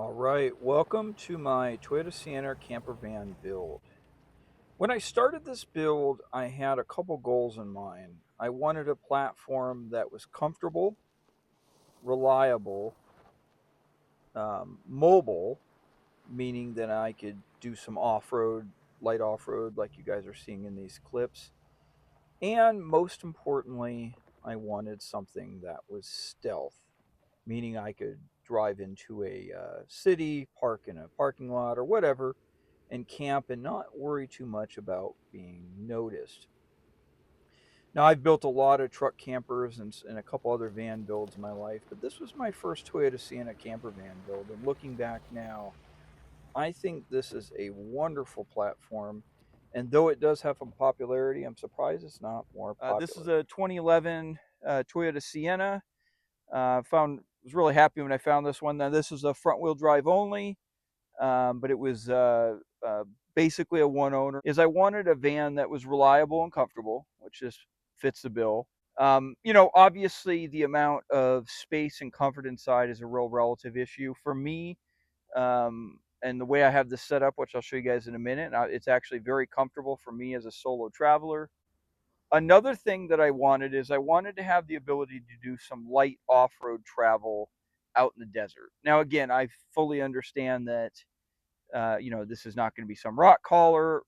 All right, welcome to my Toyota Sienna camper van build. When I started this build, I had a couple goals in mind. I wanted a platform that was comfortable, reliable, mobile, meaning that I could do some off-road, light off-road like you guys are seeing in these clips. And most importantly, I wanted something that was stealth, meaning I could drive into a city, park in a parking lot or whatever, and camp and not worry too much about being noticed. Now, I've built a lot of truck campers and a couple other van builds in my life, but this was my first Toyota Sienna camper van build. And looking back now, I think this is a wonderful platform. And though it does have some popularity, I'm surprised it's not more This is popular. a 2011 Toyota Sienna. Was really happy when I found this one. Now this is a front wheel drive only, but it was basically a one owner. Is I wanted a van that was reliable and comfortable, which just fits the bill. Obviously the amount of space and comfort inside is a real relative issue for me. And the way I have this set up, which I'll show you guys in a minute, it's actually very comfortable for me as a solo traveler. Another thing that I wanted is I wanted to have the ability to do some light off-road travel out in the desert. Now, again, I fully understand that this is not going to be some rock crawler,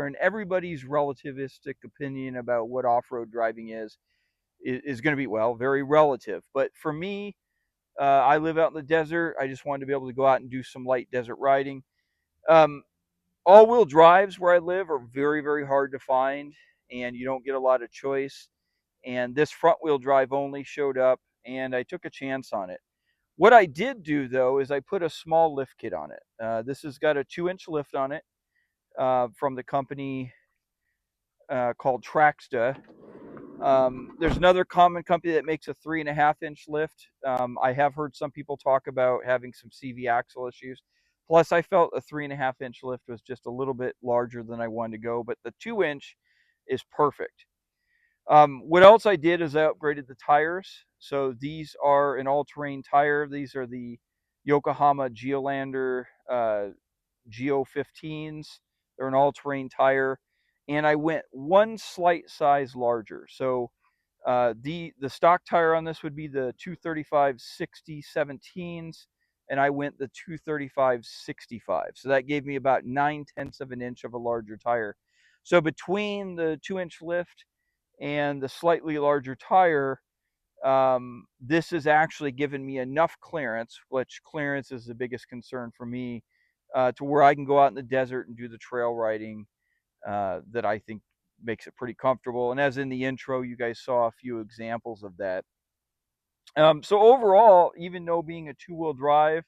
and everybody's relativistic opinion about what off-road driving is going to be, well, very relative. But for me, I live out in the desert. I just wanted to be able to go out and do some light desert riding. Um, All-wheel drives where I live are very, very hard to find, and you don't get a lot of choice. And this front wheel drive only showed up, and I took a chance on it. What I did do though is I put a small lift kit on it. This has got a 2-inch lift on it from the company called Traxta. There's another common company that makes a 3.5-inch lift. I have heard some people talk about having some CV axle issues. Plus, I felt a 3.5-inch lift was just a little bit larger than I wanted to go, but the 2-inch is perfect. What else I did is I upgraded the tires. So these are an all-terrain tire. These are the Yokohama Geolander Geo 15s. They're an all-terrain tire, and I went one slight size larger. So the stock tire on this would be the 235/60 17s, and I went the 235/65. So that gave me about 9/10 of an inch of a larger tire. So between the 2-inch lift and the slightly larger tire, this has actually given me enough clearance, which clearance is the biggest concern for me, to where I can go out in the desert and do the trail riding that I think makes it pretty comfortable. And as in the intro, you guys saw a few examples of that. So overall, even though being a two-wheel drive,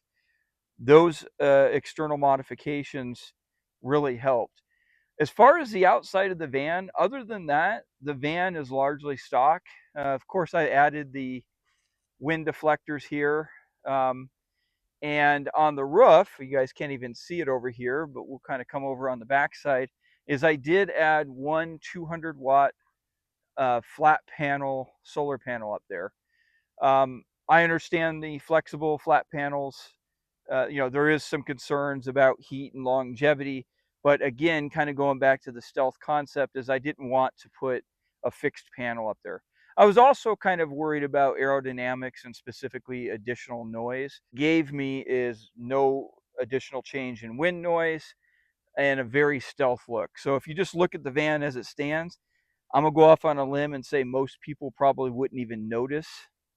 those external modifications really helped. As far as the outside of the van, other than that, the van is largely stock. Of course, I added the wind deflectors here. Um, and on the roof, you guys can't even see it over here, but we'll kind of come over on the backside, is I did add one 200-watt flat panel solar panel up there. I understand the flexible flat panels. There is some concerns about heat and longevity, but again, kind of going back to the stealth concept, is I didn't want to put a fixed panel up there. I was also kind of worried about aerodynamics and specifically additional noise. Gave me is no additional change in wind noise and a very stealth look. So if you just look at the van as it stands, I'm gonna go off on a limb and say most people probably wouldn't even notice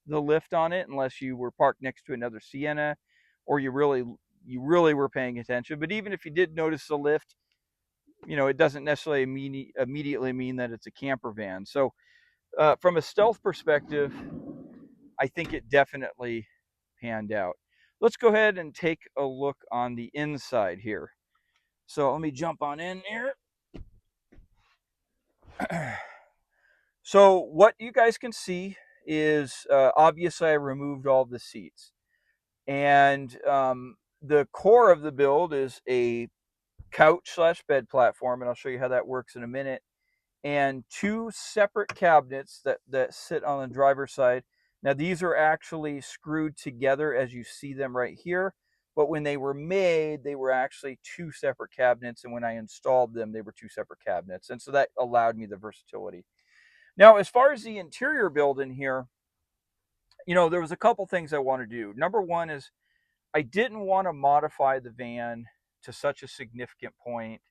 the lift on it unless you were parked next to another Sienna or you really were paying attention. But even if you did notice the lift, it doesn't necessarily immediately mean that it's a camper van. So from a stealth perspective, I think it definitely panned out. Let's go ahead and take a look on the inside here. So let me jump on in here. So what you guys can see is obviously I removed all the seats. And the core of the build is a couch/bed platform, and I'll show you how that works in a minute, and two separate cabinets that sit on the driver's side. Now these are actually screwed together as you see them right here. but when they were made, they were actually two separate cabinets, and when I installed them, they were two separate cabinets, and so that allowed me the versatility. Now, as far as the interior build in here, there was a couple things I want to do. Number one is I didn't want to modify the van to such a significant point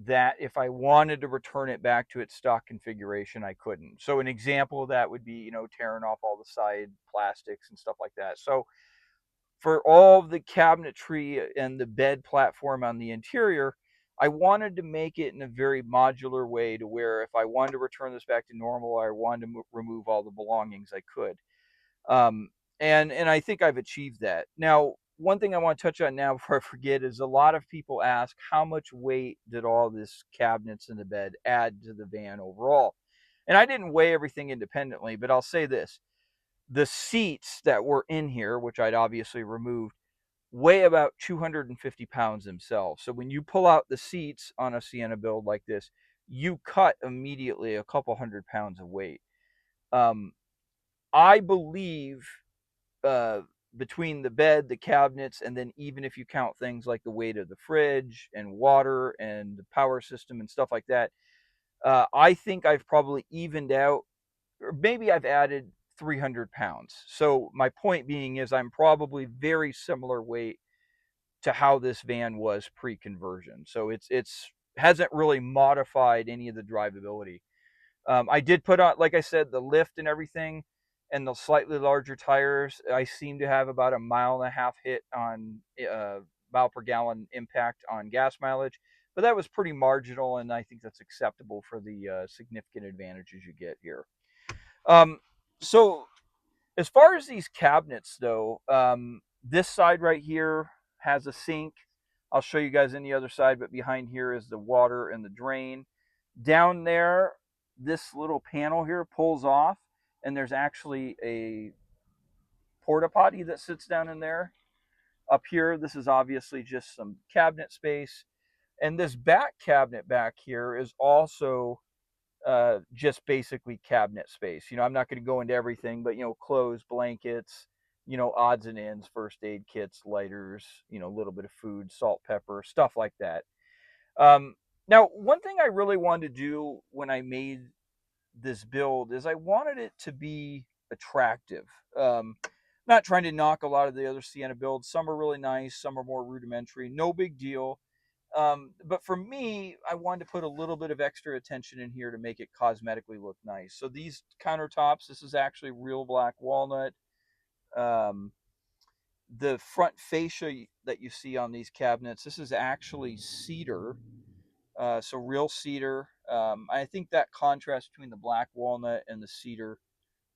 that if I wanted to return it back to its stock configuration, I couldn't. So an example of that would be, tearing off all the side plastics and stuff like that. So for all the cabinetry and the bed platform on the interior, I wanted to make it in a very modular way to where if I wanted to return this back to normal, or I wanted to remove all the belongings, I could. Um, and I think I've achieved that. Now, one thing I want to touch on now before I forget is a lot of people ask how much weight did all this cabinets in the bed add to the van overall? And I didn't weigh everything independently, but I'll say this: the seats that were in here, which I'd obviously removed, weigh about 250 pounds themselves. So when you pull out the seats on a Sienna build like this, you cut immediately a couple hundred pounds of weight. Um, I believe uh, between the bed, the cabinets, and then even if you count things like the weight of the fridge and water and the power system and stuff like that, I think I've probably evened out, or maybe I've added 300 pounds. So my point being is I'm probably very similar weight to how this van was pre-conversion. So it's hasn't really modified any of the drivability. I did put on, like I said, the lift and everything, and the slightly larger tires. I seem to have about a mile and a half hit on mile per gallon impact on gas mileage, but that was pretty marginal, and I think that's acceptable for the significant advantages you get here. Um, so as far as these cabinets, though, this side right here has a sink. I'll show you guys on the other side, but behind here is the water and the drain. Down there, this little panel here pulls off, and there's actually a porta potty that sits down in there. Up here, this is obviously just some cabinet space. And this back cabinet back here is also just basically cabinet space. I'm not going to go into everything, but clothes, blankets, odds and ends, first aid kits, lighters, a little bit of food, salt, pepper, stuff like that. Um, Now, one thing I really wanted to do when I made this build is I wanted it to be attractive. Um, Not trying to knock a lot of the other Sienna builds. Some are really nice, some are more rudimentary. No big deal. But for me, I wanted to put a little bit of extra attention in here to make it cosmetically look nice. So these countertops, this is actually real black walnut. Um, the front fascia that you see on these cabinets, this is actually cedar. So real cedar. I think that contrast between the black walnut and the cedar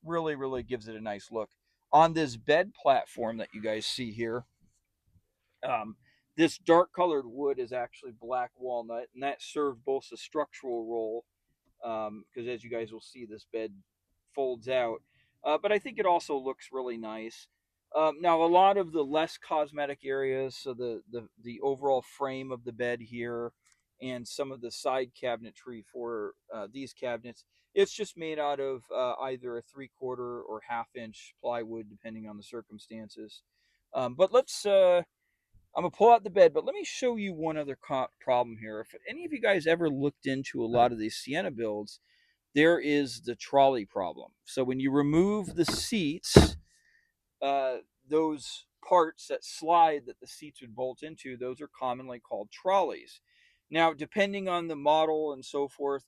really, really gives it a nice look. On this bed platform that you guys see here, um, this dark colored wood is actually black walnut, and that served both a structural role, because as you guys will see, this bed folds out. But I think it also looks really nice. Now, a lot of the less cosmetic areas, so the overall frame of the bed here, and some of the side cabinetry for these cabinets, it's just made out of either a 3/4 or half-inch plywood, depending on the circumstances. But I'm gonna pull out the bed, but let me show you one other problem here. If any of you guys ever looked into a lot of these Sienna builds, there is the trolley problem. So when you remove the seats, uh, those parts that slide that the seats would bolt into, those are commonly called trolleys. Now, depending on the model and so forth,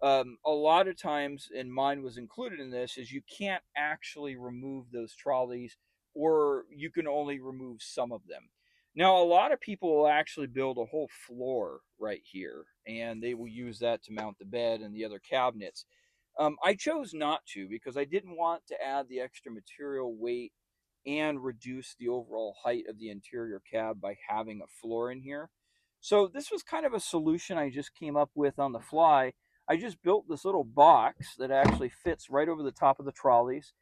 a lot of times, and mine was included in this, is you can't actually remove those trolleys, or you can only remove some of them. Now, a lot of people will actually build a whole floor right here, and they will use that to mount the bed and the other cabinets. I chose not to because I didn't want to add the extra material weight and reduce the overall height of the interior cab by having a floor in here. So this was kind of a solution I just came up with on the fly. I just built this little box that actually fits right over the top of the trolleys.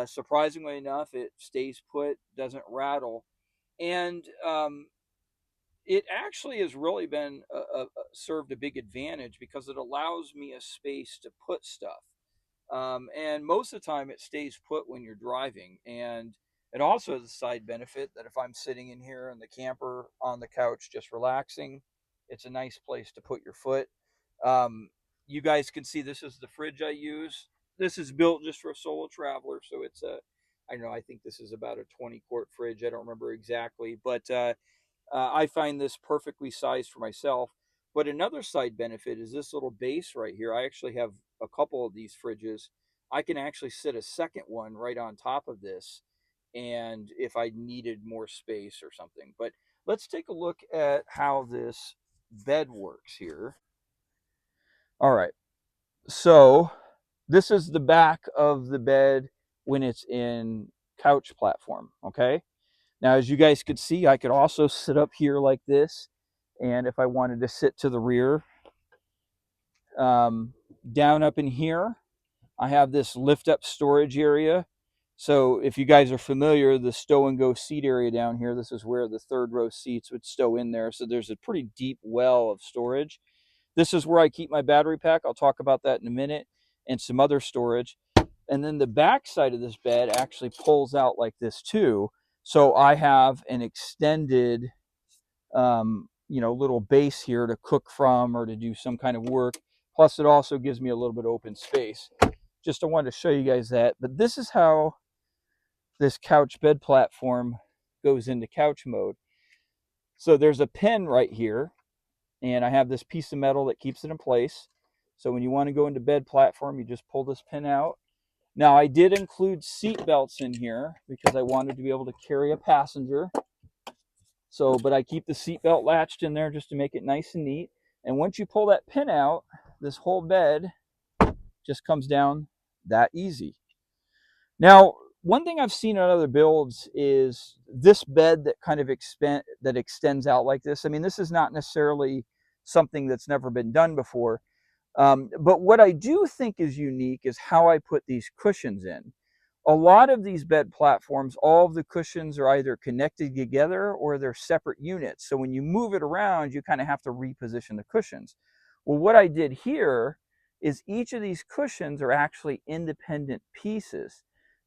Surprisingly enough, it stays put, doesn't rattle, and it actually has really been served a big advantage because it allows me a space to put stuff. And most of the time, it stays put when you're driving, and It also has a side benefit that if I'm sitting in here in the camper on the couch just relaxing, it's a nice place to put your foot. Um, you guys can see this is the fridge I use. This is built just for a solo traveler, so it's a, I don't know, I think this is about a 20 quart fridge. I don't remember exactly, but I find this perfectly sized for myself. But another side benefit is this little base right here. I actually have a couple of these fridges. I can actually sit a second one right on top of this, and if I needed more space or something. But let's take a look at how this bed works here. All right. So this is the back of the bed when it's in couch platform. Okay. Now, as you guys could see, I could also sit up here like this. And if I wanted to sit to the rear, um, down up in here, I have this lift up storage area. So if you guys are familiar, the stow and go seat area down here, this is where the third row seats would stow in there. So there's a pretty deep well of storage. This is where I keep my battery pack. I'll talk about that in a minute, and some other storage. And then the back side of this bed actually pulls out like this too. So I have an extended, little base here to cook from or to do some kind of work. Plus, it also gives me a little bit of open space. Just I wanted to show you guys that. But this is how this couch bed platform goes into couch mode. So there's a pin right here, and I have this piece of metal that keeps it in place. So when you want to go into bed platform, you just pull this pin out. Now, I did include seat belts in here because I wanted to be able to carry a passenger. So, but I keep the seat belt latched in there just to make it nice and neat. And once you pull that pin out, this whole bed just comes down that easy. Now, one thing I've seen on other builds is this bed that kind of extends out like this. I mean, this is not necessarily something that's never been done before. But what I do think is unique is how I put these cushions in. A lot of these bed platforms, all of the cushions are either connected together or they're separate units. So when you move it around, you kind of have to reposition the cushions. Well, what I did here is each of these cushions are actually independent pieces,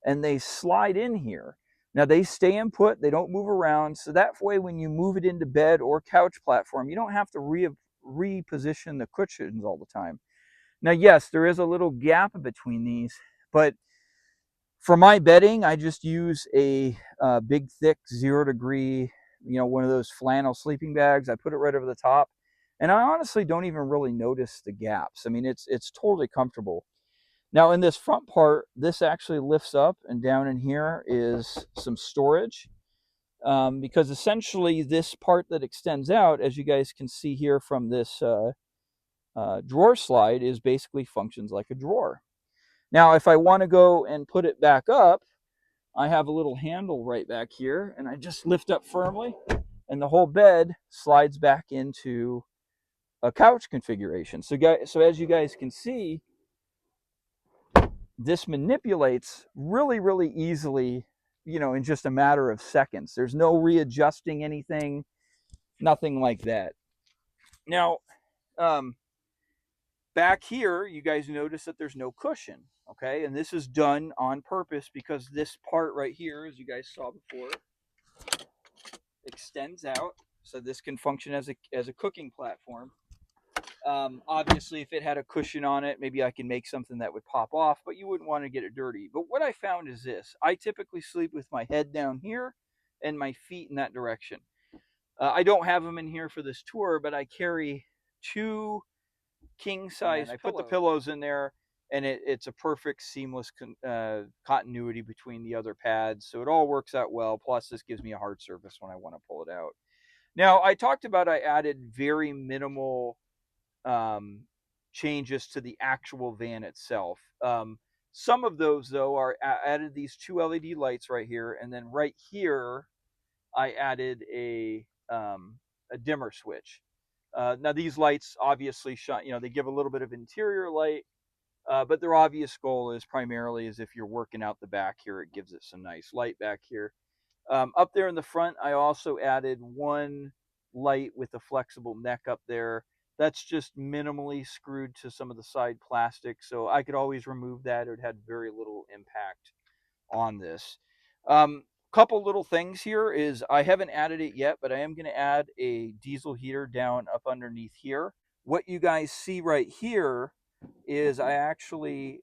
and they slide in here. Now they stay in put, they don't move around. So that way, when you move it into bed or couch platform, you don't have to reposition the cushions all the time. Now, yes, there is a little gap between these, but for my bedding, I just use a big, thick 0 degree, one of those flannel sleeping bags. I put it right over the top, and I honestly don't even really notice the gaps. I mean, it's totally comfortable. Now, in this front part, this actually lifts up, and down in here is some storage. Because essentially this part that extends out, as you guys can see here from this drawer slide, is basically functions like a drawer. Now, if I want to go and put it back up, I have a little handle right back here, and I just lift up firmly, and the whole bed slides back into a couch configuration. So as you guys can see, this manipulates really, really easily, in just a matter of seconds. There's no readjusting anything, nothing like that. Now, um, back here, you guys notice that there's no cushion, okay? And this is done on purpose because this part right here, as you guys saw before, extends out. So this can function as a cooking platform. Obviously, if it had a cushion on it, maybe I can make something that would pop off, but you wouldn't want to get it dirty. But what I found is this. I typically sleep with my head down here and my feet in that direction. I don't have them in here for this tour, but I carry two king size. I put the pillows in there, and it's a perfect seamless continuity between the other pads. So it all works out well. Plus, this gives me a hard surface when I want to pull it out. Now, I talked about I added very minimal um, changes to the actual van itself. Some of those, though, are added these two LED lights right here, and then right here, I added a dimmer switch. Now, these lights obviously shine, they give a little bit of interior light, but their obvious goal is primarily is if you're working out the back here, it gives it some nice light back here. Up there in the front, I also added one light with a flexible neck up there. That's just minimally screwed to some of the side plastic, so I could always remove that. It had very little impact on this. couple little things here is I haven't added it yet, but I am going to add a diesel heater down up underneath here. What you guys see right here is I actually,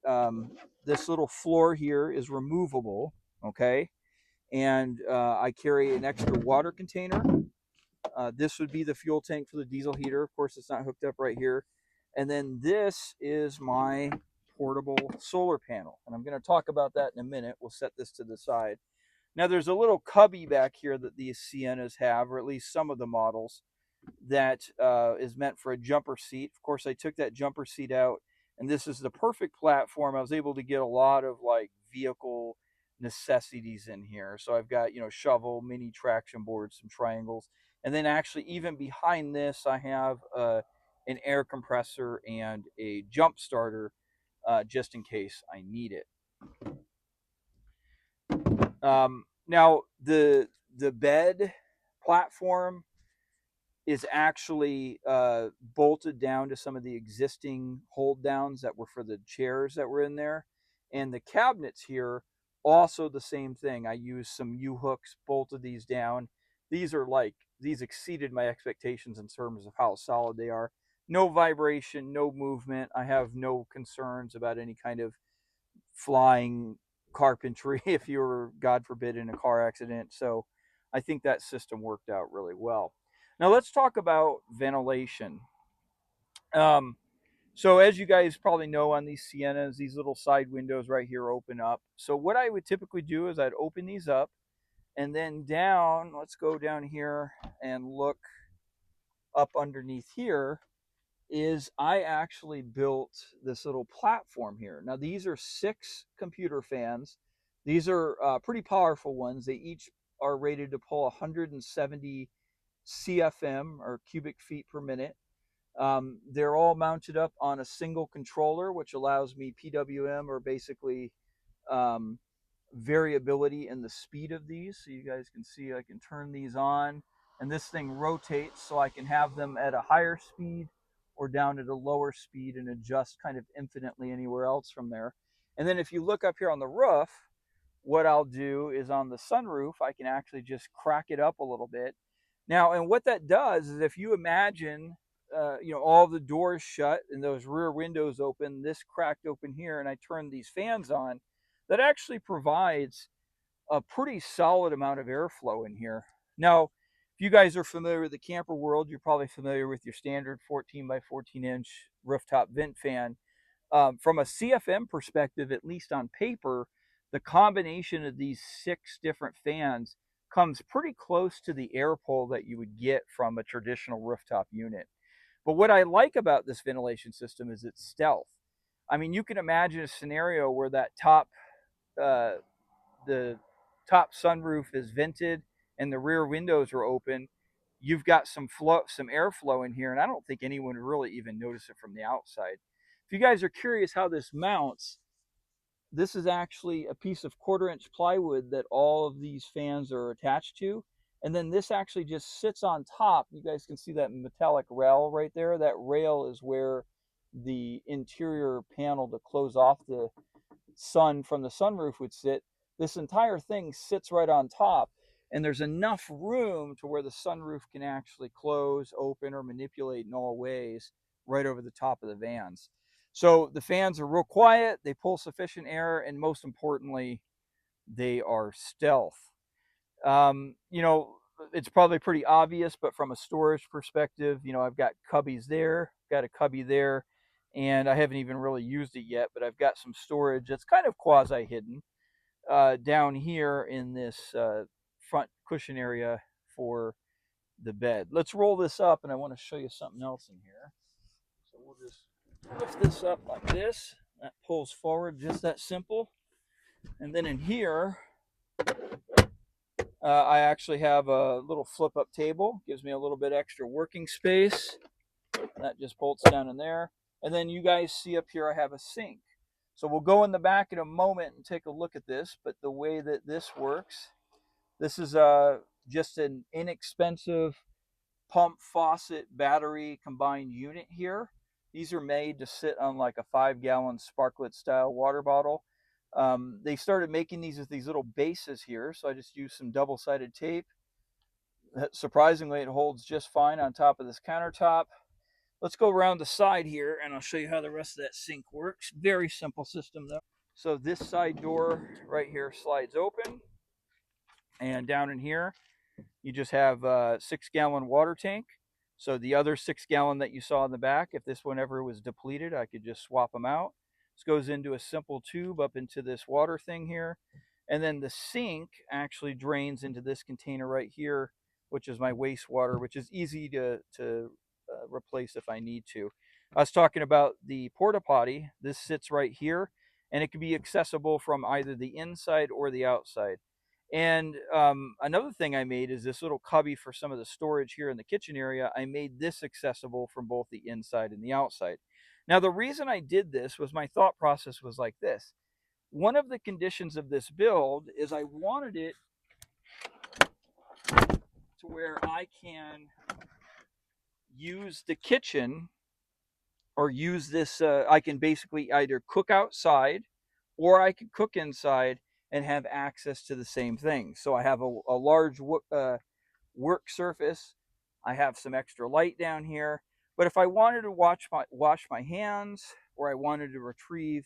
this little floor here is removable, okay? And I carry an extra water container. This would be the fuel tank for the diesel heater. Of course, it's not hooked up right here. And then this is my portable solar panel. And I'm going to talk about that in a minute. We'll set this to the side. Now, there's a little cubby back here that these Siennas have, or at least some of the models, that is meant for a jumper seat. Of course, I took that jumper seat out, and this is the perfect platform. I was able to get a lot of like vehicle necessities in here. So I've got, shovel, mini traction board, some triangles, and then actually even behind this, I have an air compressor and a jump starter just in case I need it. Now the bed platform is actually bolted down to some of the existing hold downs that were for the chairs that were in there, and the cabinets here also the same thing. I used some U hooks, bolted these down. These exceeded my expectations in terms of how solid they are. No vibration, no movement. I have no concerns about any kind of flying carpentry if you were, God forbid, in a car accident. So I think that system worked out really well. Now let's talk about ventilation. Um, so as you guys probably know on these Siennas, these little side windows right here open up. So what I would typically do is I'd open these up and then down, let's go down here and look up underneath here is I actually built this little platform here. Now, these are 6 computer fans. These are pretty powerful ones. They each are rated to pull 170 CFM or cubic feet per minute. They're all mounted up on a single controller, which allows me PWM or basically um, variability in the speed of these. So you guys can see I can turn these on and this thing rotates so I can have them at a higher speed or down at a lower speed and adjust kind of infinitely anywhere else from there. And then if you look up here on the roof, what I'll do is on the sunroof, I can actually just crack it up a little bit. Now, and what that does is if you imagine, all the doors shut and those rear windows open, this cracked open here, and I turn these fans on, that actually provides a pretty solid amount of airflow in here. Now, if you guys are familiar with the camper world, you're probably familiar with your standard 14 by 14 inch rooftop vent fan. From a CFM perspective, at least on paper, the combination of these 6 different fans comes pretty close to the air pull that you would get from a traditional rooftop unit. But what I like about this ventilation system is its stealth. I mean, you can imagine a scenario where that uh, the top sunroof is vented and the rear windows are open. You've got some airflow in here, and I don't think anyone would really even notice it from the outside. If you guys are curious how this mounts, this is actually a piece of 1/4 inch plywood that all of these fans are attached to. And then this actually just sits on top. You guys can see that metallic rail right there. That rail is where the interior panel to close off the sun from the sunroof would sit. This entire thing sits right on top, and there's enough room to where the sunroof can actually close, open, or manipulate in all ways right over the top of the vans. So the fans are real quiet, they pull sufficient air, and most importantly, they are stealth. It's probably pretty obvious, but from a storage perspective, I've got cubbies there, got a cubby there, and I haven't even really used it yet, but I've got some storage that's kind of quasi hidden down here in this front cushion area for the bed. Let's roll this up, and I want to show you something else in here. So we'll just lift this up like this. That pulls forward, just that simple. And then in here, I actually have a little flip up table, gives me a little bit extra working space. That just bolts down in there. And then you guys see up here, I have a sink. So we'll go in the back in a moment and take a look at this. But the way that this works, this is just an inexpensive pump, faucet, battery combined unit here. These are made to sit on like a 5-gallon Sparklet style water bottle. They started making these with these little bases here, so I just used some double-sided tape. Surprisingly, it holds just fine on top of this countertop. Let's go around the side here, and I'll show you how the rest of that sink works. Very simple system, though. So this side door right here slides open, and down in here, you just have a 6-gallon water tank. So the other 6-gallon that you saw in the back, if this one ever was depleted, I could just swap them out. This goes into a simple tube up into this water thing here. And then the sink actually drains into this container right here, which is my wastewater, which is easy to replace if I need to. I was talking about the porta potty. This sits right here, and it can be accessible from either the inside or the outside. And another thing I made is this little cubby for some of the storage here in the kitchen area. I made this accessible from both the inside and the outside. Now, the reason I did this was my thought process was like this. One of the conditions of this build is I wanted it to where I can use the kitchen or use this. I can basically either cook outside or I could cook inside and have access to the same thing. So I have a large work surface. I have some extra light down here. But if I wanted to wash my hands, or I wanted to retrieve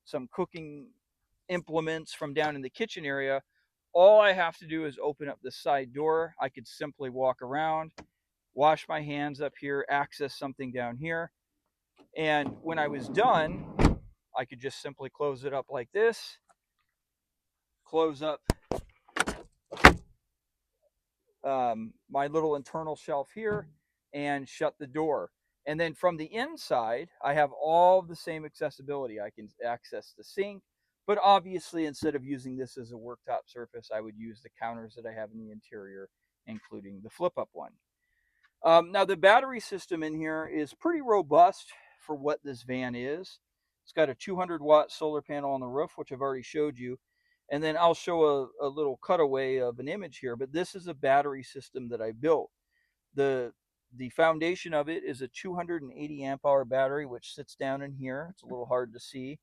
some cooking implements from down in the kitchen area, all I have to do is open up the side door. I could simply walk around, wash my hands up here, access something down here. And when I was done, I could just simply close it up like this, close up my little internal shelf here, and shut the door. And then from the inside, I have all the same accessibility. I can access the sink, but obviously, instead of using this as a worktop surface, I would use the counters that I have in the interior, including the flip up one. Now, the battery system in here is pretty robust for what this van is. It's got a 200-watt solar panel on the roof, which I've already showed you. And then I'll show a little cutaway of an image here, but this is a battery system that I built. The foundation of it is a 280 amp hour battery, which sits down in here. It's a little hard to see.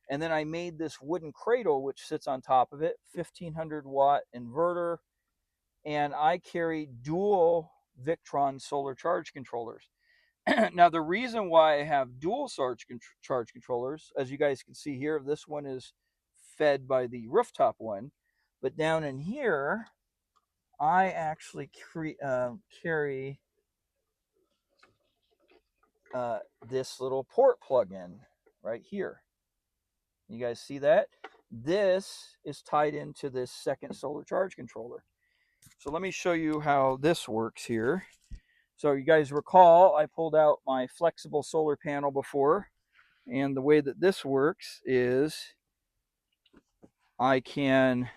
And then I made this wooden cradle, which sits on top of it, 1500-watt inverter, and I carry dual Victron solar charge controllers. Now, the reason why I have dual charge controllers, as you guys can see here, this one is fed by the rooftop one, but down in here, I actually carry this little port plug-in right here. You guys see that? This is tied into this second solar charge controller. So let me show you how this works here. So you guys recall I pulled out my flexible solar panel before, and the way that this works is I can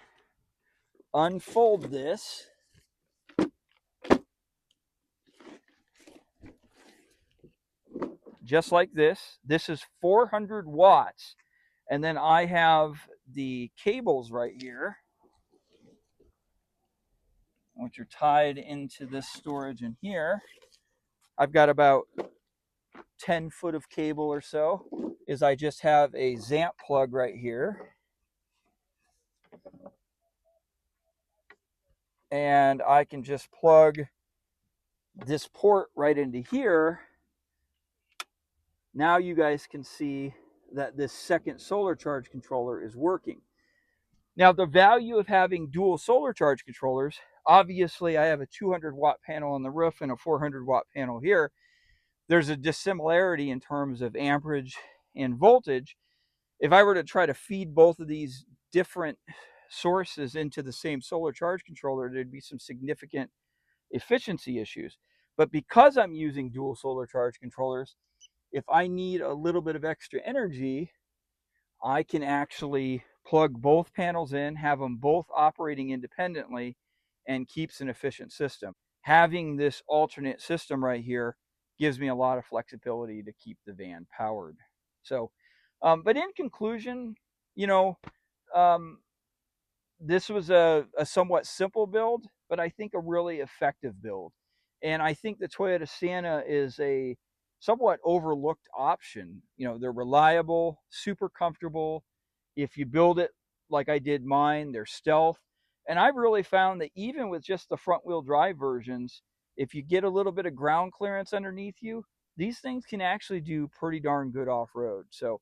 unfold this just like this. This is 400 watts. And then I have the cables right here, which are tied into this storage in here. I've got about 10 foot of cable or so. Is I just have a ZAMP plug right here. And I can just plug this port right into here. Now you guys can see that this second solar charge controller is working. Now, the value of having dual solar charge controllers, obviously I have a 200-watt panel on the roof and a 400-watt panel here. There's a dissimilarity in terms of amperage and voltage. If I were to try to feed both of these different sources into the same solar charge controller, there'd be some significant efficiency issues. But because I'm using dual solar charge controllers, if I need a little bit of extra energy, I can actually plug both panels in, have them both operating independently, and keeps an efficient system. Having this alternate system right here gives me a lot of flexibility to keep the van powered. So, but in conclusion, you know, um, this was a somewhat simple build, but I think a really effective build. And I think the Toyota Sienna is a somewhat overlooked option. You know, they're reliable, super comfortable, If you build it like I did mine, they're stealth. And I've really found that even with just the front wheel drive versions, if you get a little bit of ground clearance underneath you, these things can actually do pretty darn good off road. So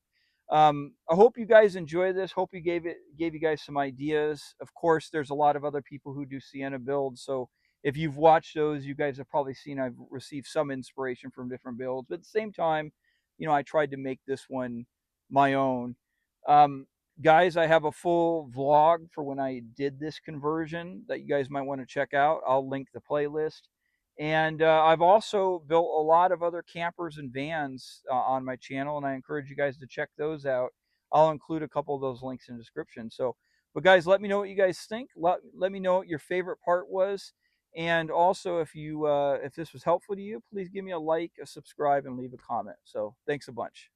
I hope you guys enjoy this. Hope you gave you guys some ideas. Of course, there's a lot of other people who do Sienna builds. So if you've watched those, you guys have probably seen I've received some inspiration from different builds. But at the same time, I tried to make this one my own. Um, Guys, I have a full vlog for when I did this conversion that you guys might want to check out. I'll link the playlist. And I've also built a lot of other campers and vans on my channel, and I encourage you guys to check those out. I'll include a couple of those links in the description. So, but guys, let me know what you guys think. Let me know what your favorite part was. And also, if this was helpful to you, please give me a like, a subscribe, and leave a comment. So, thanks a bunch.